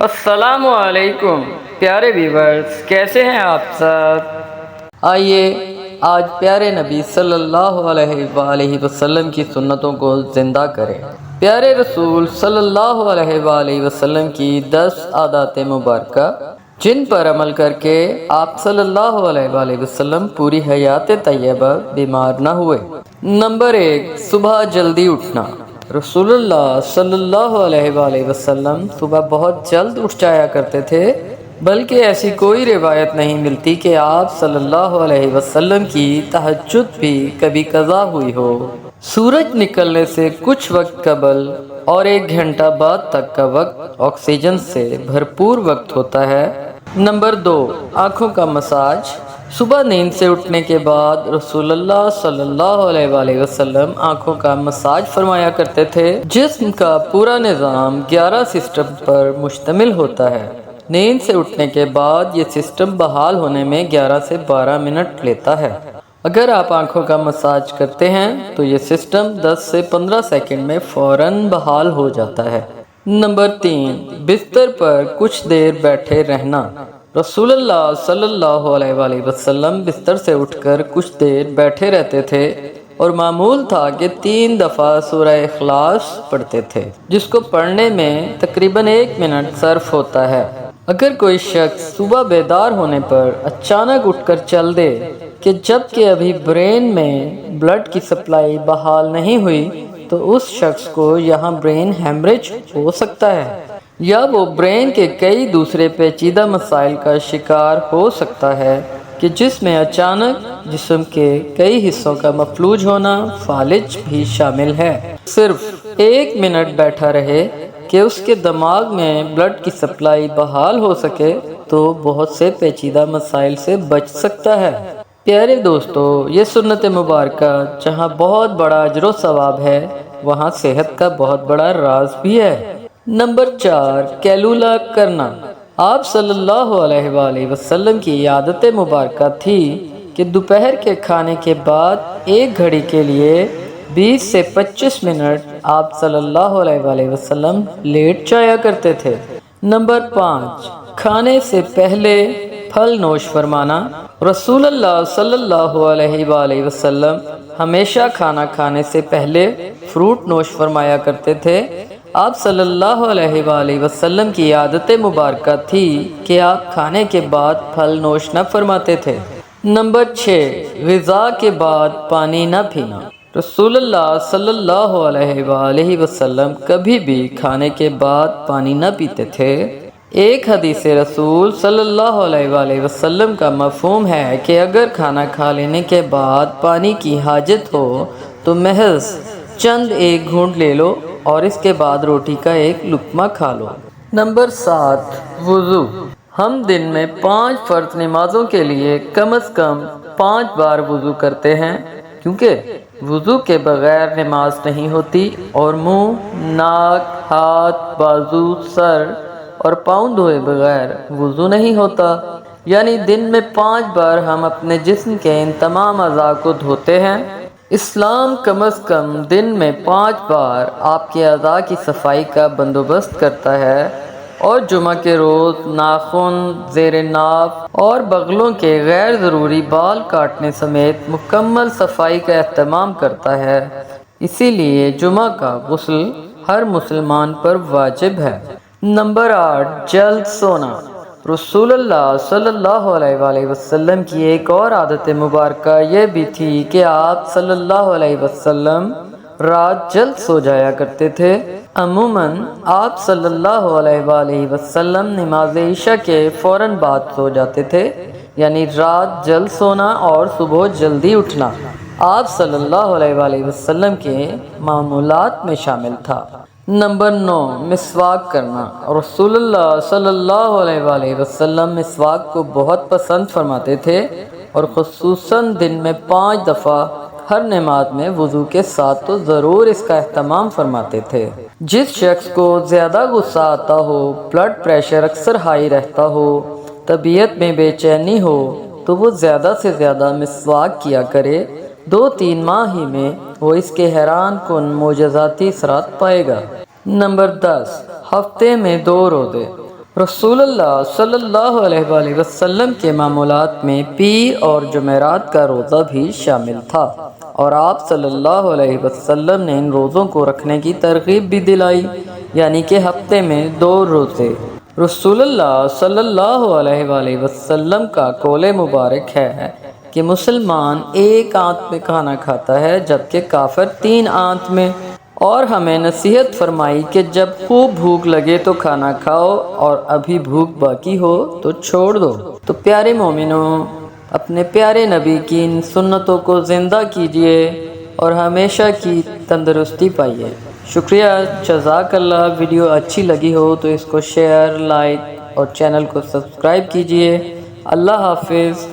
السلام علیکم پیارے ویورز، کیسے ہیں آپ سب؟ آئیے آج پیارے نبی صلی اللہ علیہ وآلہ وسلم کی سنتوں کو زندہ کریں۔ پیارے رسول صلی اللہ علیہ وآلہ وسلم کی 10 عادات مبارکہ جن پر عمل کر کے آپ صلی اللہ علیہ وآلہ وسلم پوری حیات طیبہ بیمار نہ ہوئے۔ نمبر 1، صبح جلدی اٹھنا۔ رسول اللہ صلی اللہ علیہ وآلہ وسلم صبح بہت جلد اٹھ جایا کرتے تھے، بلکہ ایسی کوئی روایت نہیں ملتی کہ آپ صلی اللہ علیہ وسلم کی تہجد بھی کبھی قضا ہوئی ہو۔ سورج نکلنے سے کچھ وقت قبل اور 1 گھنٹہ بعد تک کا وقت آکسیجن سے بھرپور وقت ہوتا ہے۔ نمبر 2، آنکھوں کا مساج۔ صبح نیند سے اٹھنے کے بعد رسول اللہ صلی اللہ علیہ وآلہ وسلم آنکھوں کا مساج فرمایا کرتے تھے۔ جسم کا پورا نظام 11 سسٹم پر مشتمل ہوتا ہے۔ نیند سے اٹھنے کے بعد یہ سسٹم بحال ہونے میں 11 سے 12 منٹ لیتا ہے۔ اگر آپ آنکھوں کا مساج کرتے ہیں تو یہ سسٹم 10 سے 15 سیکنڈ میں فوراً بحال ہو جاتا ہے۔ نمبر 3، بستر پر کچھ دیر بیٹھے رہنا۔ رسول اللہ صلی اللہ علیہ وآلہ وسلم بستر سے اٹھ کر کچھ دیر بیٹھے رہتے تھے اور معمول تھا کہ 3 دفعہ سورہ اخلاص پڑھتے تھے، جس کو پڑھنے میں تقریباً 1 منٹ صرف ہوتا ہے۔ اگر کوئی شخص صبح بیدار ہونے پر اچانک اٹھ کر چل دے کہ جب کہ ابھی برین میں بلڈ کی سپلائی بحال نہیں ہوئی، تو اس شخص کو یہاں برین ہیمریج ہو سکتا ہے، یا وہ برین کے کئی دوسرے پیچیدہ مسائل کا شکار ہو سکتا ہے کہ جس میں اچانک جسم کے کئی حصوں کا مفلوج ہونا فالج بھی شامل ہے۔ صرف 1 منٹ بیٹھا رہے کہ اس کے دماغ میں بلڈ کی سپلائی بحال ہو سکے تو بہت سے پیچیدہ مسائل سے بچ سکتا ہے۔ پیارے دوستو، یہ سنت مبارکہ جہاں بہت بڑا اجر و ثواب ہے، وہاں صحت کا بہت بڑا راز بھی ہے۔ نمبر 4، قیلولہ کرنا۔ آپ صلی اللہ علیہ وآلہ وسلم کی عادت مبارکہ تھی کہ دوپہر کے کھانے کے بعد 1 گھڑی کے لیے 20 سے 25 منٹ آپ صلی اللہ علیہ وآلہ وسلم لیٹ جایا کرتے تھے۔ نمبر 5، کھانے سے پہلے پھل نوش فرمانا۔ رسول اللہ صلی اللہ علیہ وآلہ وسلم ہمیشہ کھانا کھانے سے پہلے فروٹ نوش فرمایا کرتے تھے۔ آپ صلی اللہ علیہ وآلہ وسلم کی عادت مبارکہ تھی کہ آپ کھانے کے بعد پھل نوش نہ فرماتے تھے۔ نمبر 6، غذا کے بعد پانی نہ پینا۔ رسول اللہ صلی اللہ علیہ وآلہ وسلم کبھی بھی کھانے کے بعد پانی نہ پیتے تھے۔ ایک حدیث رسول صلی اللہ علیہ وآلہ وسلم کا مفہوم ہے کہ اگر کھانا کھا لینے کے بعد پانی کی حاجت ہو تو محض چند 1 گھونٹ لے لو اور اس کے بعد روٹی کا 1 لقمہ کھا لو۔ نمبر 7، وضو۔ ہم دن میں 5 فرض نمازوں کے لیے کم از کم 5 بار وضو کرتے ہیں، کیونکہ وضو کے بغیر نماز نہیں ہوتی اور منہ، ناک، ہاتھ، بازو، سر اور پاؤں دھوئے بغیر وضو نہیں ہوتا۔ یعنی دن میں 5 بار ہم اپنے جسم کے ان تمام اعضاء کو دھوتے ہیں۔ اسلام کم از کم دن میں 5 بار آپ کے اعضاء کی صفائی کا بندوبست کرتا ہے، اور جمعہ کے روز ناخن، زیر ناف اور بغلوں کے غیر ضروری بال کاٹنے سمیت مکمل صفائی کا اہتمام کرتا ہے۔ اسی لیے جمعہ کا غسل ہر مسلمان پر واجب ہے۔ نمبر 8، جلد سونا۔ رسول اللہ صلی اللہ علیہ وآلہ وسلم کی ایک اور عادت مبارکہ یہ بھی تھی کہ آپ صلی اللہ علیہ وسلم رات جلد سو جایا کرتے تھے۔ عموماً آپ صلی اللہ علیہ وآلہ وسلم نماز عشاء کے فوراً بعد سو جاتے تھے، یعنی رات جلد سونا اور صبح جلدی اٹھنا آپ صلی اللہ علیہ وآلہ وسلم کے معمولات میں شامل تھا۔ نمبر 9، مسواک کرنا۔ رسول اللہ صلی اللہ علیہ وآلہ وسلم مسواک کو بہت پسند فرماتے تھے اور خصوصاً دن میں 5 دفعہ ہر نماز میں وضو کے ساتھ تو ضرور اس کا اہتمام فرماتے تھے۔ جس شخص کو زیادہ غصہ آتا ہو، بلڈ پریشر اکثر ہائی رہتا ہو، طبیعت میں بے چینی ہو، تو وہ زیادہ سے زیادہ مسواک کیا کرے۔ 2-3 ماہ ہی میں وہ اس کے حیران کن معجزاتی اثرات پائے گا۔ نمبر 10، ہفتے میں 2 روزے۔ رسول اللہ صلی اللہ علیہ وآلہ وسلم کے معمولات میں پیر اور جمعرات کا روزہ بھی شامل تھا، اور آپ صلی اللہ علیہ وسلم نے ان روزوں کو رکھنے کی ترغیب بھی دلائی، یعنی کہ ہفتے میں 2 روزے۔ رسول اللہ صلی اللہ علیہ وآلہ وسلم کا قول مبارک ہے کہ مسلمان 1 آنت میں کھانا کھاتا ہے جبکہ کافر 3 آنت میں، اور ہمیں نصیحت فرمائی کہ جب خوب بھوک لگے تو کھانا کھاؤ اور ابھی بھوک باقی ہو تو چھوڑ دو۔ تو پیارے مومنوں، اپنے پیارے نبی کی ان سنتوں کو زندہ کیجیے اور ہمیشہ کی تندرستی پائیے۔ شکریہ، جزاک اللہ۔ ویڈیو اچھی لگی ہو تو اس کو شیئر، لائک اور چینل کو سبسکرائب کیجیے۔ اللہ حافظ۔